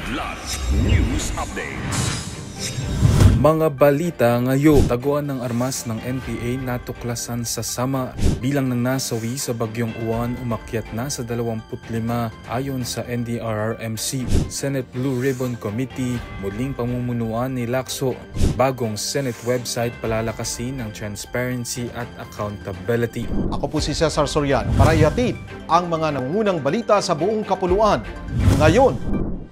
Kidlat News Updates. Mga balita ngayon, taguan ng armas ng NPA natuklasan sa Samar. Bilang ng nasawi sa bagyong Uwan, umakyat na sa 25 ayon sa NDRRMC. Senate Blue Ribbon Committee, muling pamumunuan ni Lacson. Bagong Senate website palalakasin ng transparency at accountability. Ako po si Cesar Soriano para ihatid ang mga nangungunang balita sa buong kapuluan. Ngayon,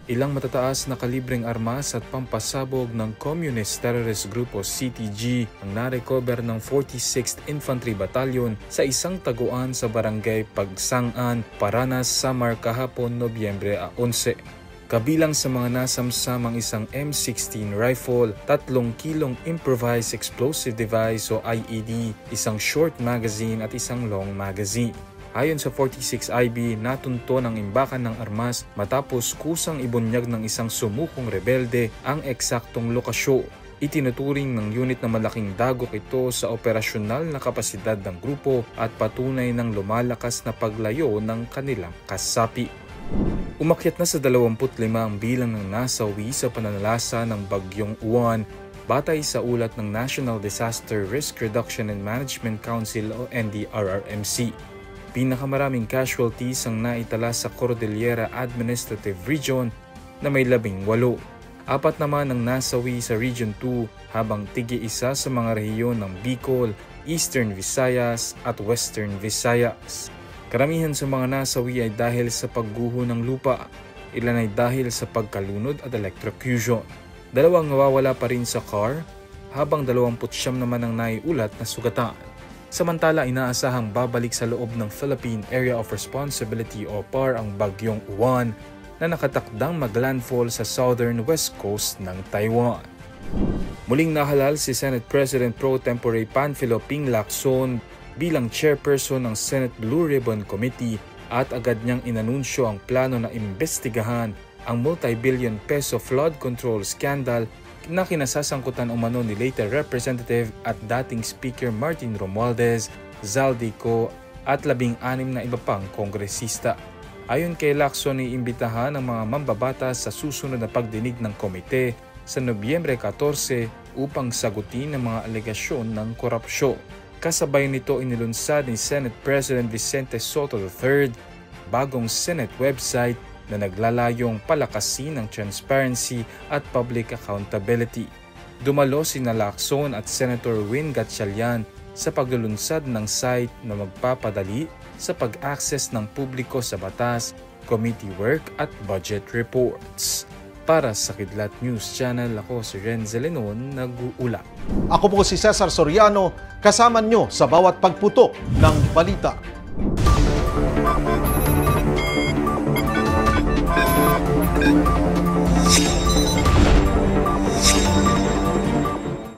Ilang matataas na kalibreng armas at pampasabog ng Communist Terrorist Group o CTG ang narecover ng 46th Infantry Battalion sa isang taguan sa barangay Pagsangan, Paranas, Samar kahapon Nobyembre 11. Kabilang sa mga nasamsamang isang M16 rifle, 3 kilong improvised explosive device o IED, isang short magazine at isang long magazine. Ayon sa 46IB, natunto ng imbakan ng armas matapos kusang ibunyag ng isang sumukong rebelde ang eksaktong lokasyon. Itinuturing ng unit na malaking dagok ito sa operasyonal na kapasidad ng grupo at patunay ng lumalakas na paglayo ng kanilang kasapi. Umakyat na sa 25 ang bilang ng nasawi sa pananalasa ng bagyong Uwan, batay sa ulat ng National Disaster Risk Reduction and Management Council o NDRRMC. Pinakamaraming casualties ang naitala sa Cordillera Administrative Region na may 18. 4 naman ang nasawi sa Region 2 habang tig-isa sa mga rehiyon ng Bicol, Eastern Visayas at Western Visayas. Karamihan sa mga nasawi ay dahil sa pagguho ng lupa, ilan ay dahil sa pagkalunod at electrocution. 2 nawawala pa rin sa car habang 29 naman ang naiulat na sugatan. Samantala, inaasahang babalik sa loob ng Philippine Area of Responsibility o PAR ang bagyong Uwan na nakatakdang maglandfall sa southern west coast ng Taiwan. Muling nahalal si Senate President Pro Tempore Panfilo Ping Lacson bilang chairperson ng Senate Blue Ribbon Committee at agad niyang inanunsyo ang plano na imbestigahan ang multi-billion peso flood control scandal na kinasasangkutan umano ni later Representative at dating Speaker Martin Romualdez, Zaldico at 16 na iba pang kongresista. Ayon kay Lacson, iimbitahan ang mga mambabatas sa susunod na pagdinig ng komite sa Nobyembre 14 upang sagutin ang mga alegasyon ng korupsyon. Kasabay nito inilunsad ni Senate President Vicente Soto III bagong Senate website na naglalayong palakasin ng transparency at public accountability. Dumalo sina Lacson at Senator Win Gatchalian sa paglulunsad ng site na magpapadali sa pag-access ng publiko sa batas, committee work at budget reports. Para sa Kidlat News Channel, ako si Renzel Lenon, nag-uula. ako po si Cesar Soriano, kasama nyo sa bawat pagputok ng balita.